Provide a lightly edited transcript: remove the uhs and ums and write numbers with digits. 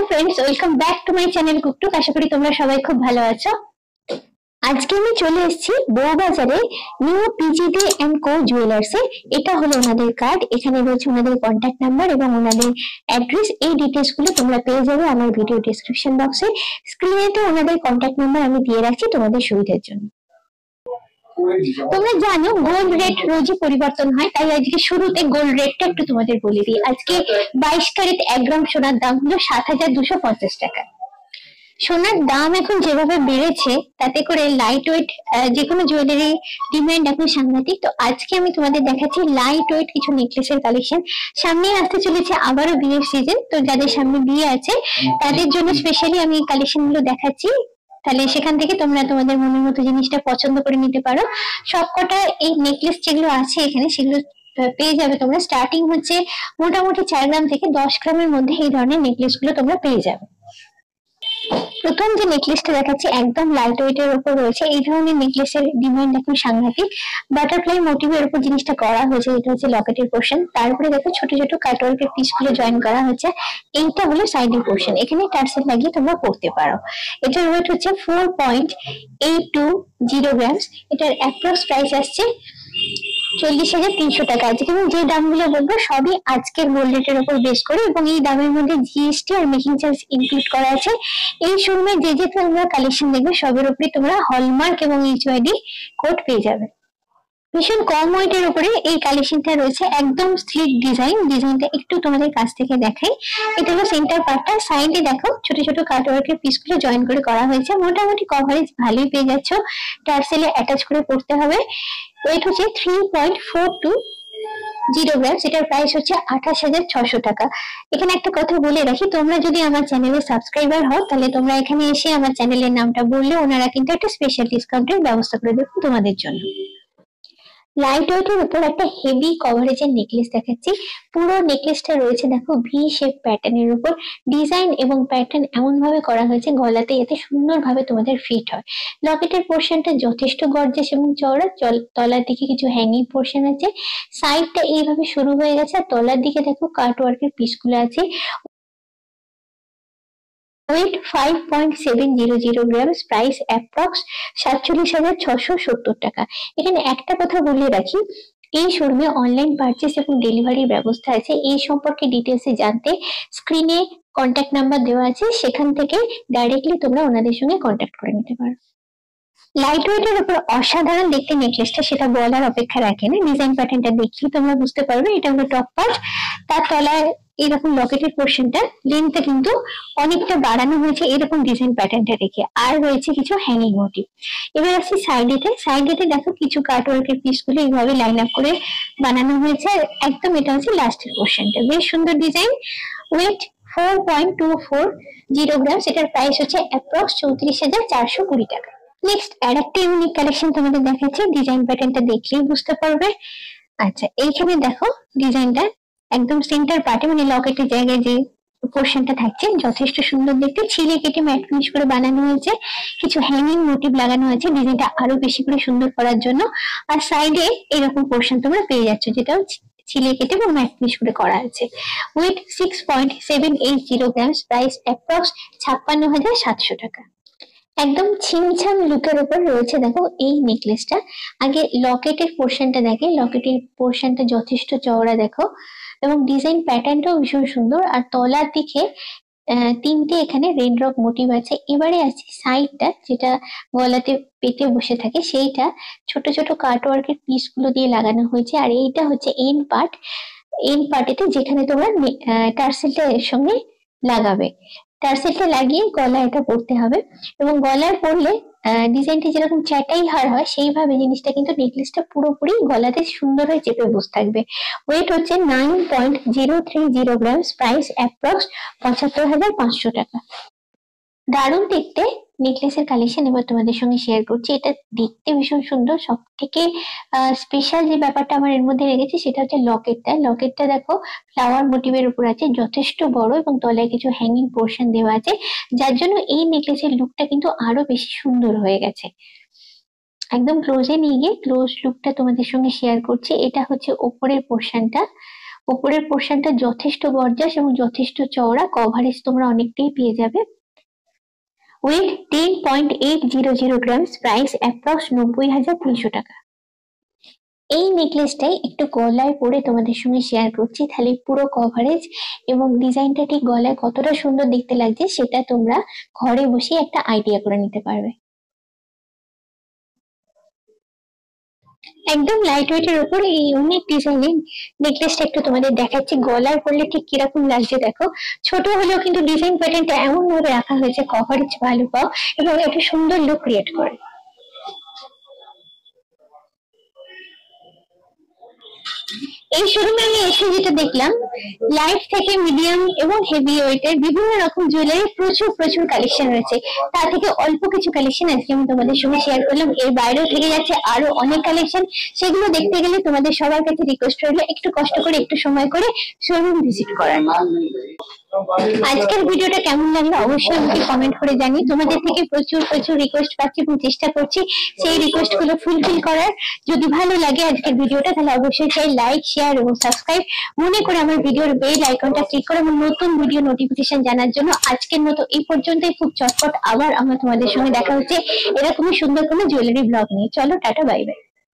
Friends, welcome back to my channel কুকটুক। আশা করি তোমরা সবাই খুব ভালো আছো। আজকে আমি চলে এসেছি বউবাজারে নিউ পিজিডি এন্ড কো জুয়েলার্সে। এটা হলো ওনাদের কার্ড, এখানে রয়েছে ওনাদের কন্ট্যাক্ট নাম্বার এবং ওনাদের অ্যাড্রেস। এই ডিটেলস গুলো তোমরা পেয়ে যাবে আমার ভিডিও ডেসক্রিপশন বক্সে। স্ক্রিনে তো ওনাদের কন্ট্যাক্ট নাম্বার আমি দিয়ে রাখছি তোমাদের সুবিধার জন্য। তোমরা জানো গোল্ড রেট রোজই পরিবর্তন হয়, তাই আজকে শুরুতে গোল্ড রেটটা একটু তোমাদের বলে দিই। আজকে 22 ক্যারেট 1 গ্রাম সোনার দাম হলো 7,250 টাকা। সোনার দাম এখন যেভাবে বেড়েছে তাতে করে লাইট ওয়েট যে কোনো জুয়েলারি ডিমান্ড এখন সাংঘাতিক। তো আজকে আমি তোমাদের দেখাচ্ছি লাইট ওয়েট কিছু নেকলেসের কালেকশন। সামনে আসতে চলেছে আবারও বিয়ের সিজন, তো যাদের সামনে বিয়ে আছে তাদের জন্য স্পেশালি আমি এই কালেকশন গুলো দেখাচ্ছি। তাহলে সেখান থেকে তোমরা তোমাদের মনের মতো জিনিসটা পছন্দ করে নিতে পারো। সবকটা এই নেকলেস যেগুলো আছে এখানে সেগুলো পেয়ে যাবে তোমরা। স্টার্টিং হচ্ছে মোটামুটি 4 গ্রাম থেকে 10 গ্রামের মধ্যে এই ধরনের নেকলেস গুলো তোমরা পেয়ে যাবে। প্রথম যে নেকলেসটা দেখাচ্ছি একদম লাইট ওয়েটের উপর রয়েছে। এই ধরনের নেকলেসের ডিমান্ড এখন সাংঘাতিক। বাটারফ্লাই মোটিভের উপর জিনিসটা করা হয়েছে, এটা হচ্ছে লকেটের পোর্শন। তারপরে দেখো ছোট ছোট কাটওয়ার্কের পিস গুলো জয়েন করা হয়েছে। এইটা হলো সাইডের পোর্শন, এখানে টার্সেল লাগিয়ে তোমরা পড়তে পারো। এটার ওয়েট হচ্ছে 4.820 গ্রামস। এটার অ্যাপ্রক্স প্রাইস আসছে 40,300 টাকা। যেখানে যে দামগুলো বলবো সবই আজকের গোল্ড রেটের উপর বেস করে, এবং এই দামের মধ্যে GST are making charge include করা আছে। এই শোরুমে যে যে তোমরা কালেকশন দেখবে সবের উপরে তোমরা হলমার্ক এবং এইচওআইডি কোড পেয়ে যাবে। ভীষণ কম ওয়েটের উপরে এই কালেকশনটা রয়েছে, একদম স্লিক ডিজাইনটা একটু তোমাদের কাছ থেকে দেখাই। এটা হলো সেন্টার পার্টটা, সাইডে দেখো ছোট ছোট কাটওয়ার্কের পিসগুলো জয়েন করে করা হয়েছে। মোটামুটি কভারেজ ভালোই পেয়ে যাচ্ছ। টার্সেলে অ্যাটাচ করে পড়তে হবে। ওয়েট হচ্ছে 3.420 গ্রামস। এটার প্রাইস হচ্ছে 28,600 টাকা। এখানে একটা কথা বলে রাখি, তোমরা যদি আমার চ্যানেলে সাবস্ক্রাইবার হও তাহলে তোমরা এখানে এসে আমার চ্যানেলের নামটা বললে ওনারা কিন্তু একটা স্পেশাল ডিসকাউন্টের ব্যবস্থা করে দেবেন তোমাদের জন্য। লাইট ওয়েটের উপর একটা হেভি কভারেজের নেকলেস দেখাচ্ছি। পুরো নেকলেসটা রয়েছে দেখো ভি শেপ প্যাটার্নের উপর। ডিজাইন এবং প্যাটার্ন এমন ভাবে করা হয়েছে গলাতে যাতে সুন্দরভাবে তোমাদের ফিট হয়। লকেটের পোর্শনটা যথেষ্ট গর্জিয়াস এবং চওড়া। তলার দিকে কিছু হ্যাঙ্গিং পোর্শন আছে। সাইডটা এইভাবে শুরু হয়ে গেছে, আর তলার দিকে দেখো কাটওয়ার্কের পিসগুলো আছে। Wait 5.700 grams. প্রাইস অ্যাপ্রক্স 47,670 টাকা। এখানে একটা কথা বলে রাখি, এই শোরুমে অনলাইন পারচেস এবং ডেলিভারির ব্যবস্থা আছে। এই সম্পর্কে ডিটেলসে জানতে স্ক্রিনে কন্ট্যাক্ট নাম্বার দেওয়া আছে, সেখান থেকে ডাইরেক্টলি তোমরা ওনাদের সঙ্গে কন্ট্যাক্ট করে নিতে পারো। লাইট ওয়েটের উপর অসাধারণ দেখতে নেকলেসটা, সেটা বলার অপেক্ষা রাখে না। ডিজাইন প্যাটার্নটা দেখলে তোমরা বুঝতে পারবে। এটা হলো টপ পার্ট, তার তলায় এরকম লকেটের পোর্শনটা লেন্থটা কিন্তু অনেকটা বাড়ানো হয়েছে এরকম ডিজাইন প্যাটার্নটা রেখে, আর রয়েছে কিছু হ্যাঙ্গিং মোটিভ। এবার আসছি সাইডেতে দেখো কিছু কাটওয়ার্কের পিসগুলো এইভাবে লাইন আপ করে বানানো হয়েছে। একদম এটা হচ্ছে লাস্টের পোর্শনটা, বেশ সুন্দর ডিজাইন। Weight 4.240 grams. এটার প্রাইস হচ্ছে অ্যাপ্রক্স 34,420 টাকা। নেক্সট আরেকটা ইউনিক কালেকশন তোমাদের দেখাচ্ছি। ডিজাইন প্যাটার্নটা দেখলেই বুঝতে পারবে। আচ্ছা, এইখানে দেখো ডিজাইনটা একদম সেন্টার পার্টে, মানে লকেটের জায়গায় যে পোর্শনটা থাকছে যথেষ্ট সুন্দর দেখতে। ছিলে কেটে ম্যাট ফিনিশ করে বানানো হয়েছে। কিছু হ্যাঙ্গিং মোটিভ লাগানো হয়েছে ডিজাইনটা আরো বেশি করে সুন্দর করার জন্য। আর সাইডে এরকম পোর্শন তোমরা পেয়ে যাচ্ছ, যেটা ছিলে কেটে এবং ম্যাট ফিনিশ করে করা আছে। Wait 6.780 grams. প্রাইস অ্যাপ্রক্স 56,700 টাকা। একদম ছিমছাম লুকের উপর রয়েছে দেখো এই নেকলেসটা। আগে লকেটের পোর্শনটা দেখে, লকেটের পোর্শনটা যথেষ্ট চওড়া দেখো, এবং ডিজাইন প্যাটার্নটাও ভীষণ সুন্দর। আর তলার দিকে তিনটে এখানে রেড রক মোটিভ আছে। এবারে আছে সাইডটা, যেটা গলাতে পেতে বসে থাকে, সেইটা ছোট ছোট কাটওয়ার্কের পিস গুলো দিয়ে লাগানো হয়েছে। আর এইটা হচ্ছে এন্ড পার্টেতে যেখানে তোমরা টার্সেলটা এর সঙ্গে লাগাবে। টার্সেলটা লাগিয়ে গলা এটা পরতে হবে, এবং গলায় পরলে ডিজাইনটা যেরকম চাটাই হার হয় সেইভাবে জিনিসটা কিন্তু নেকলেসটা পুরোপুরি গলাতে সুন্দর হয়ে চেপে বসে থাকবে। ওয়েট হচ্ছে 9.030 গ্রামস। প্রাইস অ্যাপ্রক্স 75,500 টাকা। দারুণ দেখতে নেকলেসের কালেকশন এবার তোমাদের সঙ্গে শেয়ার করছি। এটা দেখতে ভীষণ সুন্দর। সব থেকে স্পেশাল যে ব্যাপারটা আমার এর মধ্যে রেখেছি সেটা হচ্ছে লকেটটা দেখো ফ্লাওয়ার মোটিভের উপর আছে, যথেষ্ট বড়, এবং তলায় কিছু হ্যাঙ্গিং পোর্শন দেওয়া আছে, যার জন্য এই নেকলেসের লুকটা কিন্তু আরো বেশি সুন্দর হয়ে গেছে। একদম ক্লোজে নিয়ে গিয়ে ক্লোজ লুকটা তোমাদের সঙ্গে শেয়ার করছি। এটা হচ্ছে ওপরের পোর্শনটা। উপরের পোর্শনটা যথেষ্ট গর্জাস এবং যথেষ্ট চওড়া, কভারেজ তোমরা অনেকটাই পেয়ে যাবে। ওয়েট 10.800 গ্রামস, প্রাইস অ্যাপ্রক্স 90,300 টাকা। এই নেকলেসটাই একটু গলায় পরে তোমাদের সঙ্গে শেয়ার করছি, তাহলে পুরো কভারেজ এবং ডিজাইনটা ঠিক গলায় কতটা সুন্দর দেখতে লাগছে সেটা তোমরা ঘরে বসে একটা আইডিয়া করে নিতে পারবে। একদম লাইট ওয়েট এর উপর এই ইউনিক ডিজাইনের নেকলেসটা একটু তোমাদের দেখাচ্ছি, গলায় পরলে ঠিক কিরকম লাগছে দেখো। ছোট হলেও কিন্তু ডিজাইন প্যাটার্নটা এমন ভাবে রাখা হয়েছে কভারেজ ভালো পাও এবং একটা সুন্দর লুক ক্রিয়েট করে। এই শোরুমে আমি এসে যেটা দেখলাম, লাইট থেকে মিডিয়াম এবং হেভি ওয়েটের বিভিন্ন রকম জুয়েলারি প্রচুর প্রচুর কালেকশন রয়েছে। তা থেকে অল্প কিছু কালেকশন আজকে আমি তোমাদের সঙ্গে শেয়ার করলাম। এর বাইরেও থেকে যাচ্ছে আরো অনেক কালেকশন, সেগুলো দেখতে গেলে তোমাদের সবার কাছে রিকোয়েস্ট রইলো একটু কষ্ট করে একটু সময় করে শোরুম ভিজিট করার। আজকের ভিডিওটা কেমন লাগলো অবশ্যই আমাকে কমেন্ট করে জানি। তোমাদের থেকে প্রচুর প্রচুর রিকোয়েস্ট পাচ্ছি এবং চেষ্টা করছি সেই রিকোয়েস্ট গুলো ফুলফিল করার। যদি ভালো লাগে আজকের ভিডিওটা তাহলে অবশ্যই চাই লাইক, শেয়ার এবং সাবস্ক্রাইব মনে করে আমার ভিডিওর বেল আইকনটা ক্লিক করে এবং নতুন ভিডিও নোটিফিকেশন জানার জন্য। আজকের মতো এই পর্যন্তই, খুব চটপট আবার আমরা তোমাদের সঙ্গে দেখা হচ্ছে এরকমই সুন্দর কোনো জুয়েলারি ব্লগ নিয়ে। চলো টাটা, বাই বাই।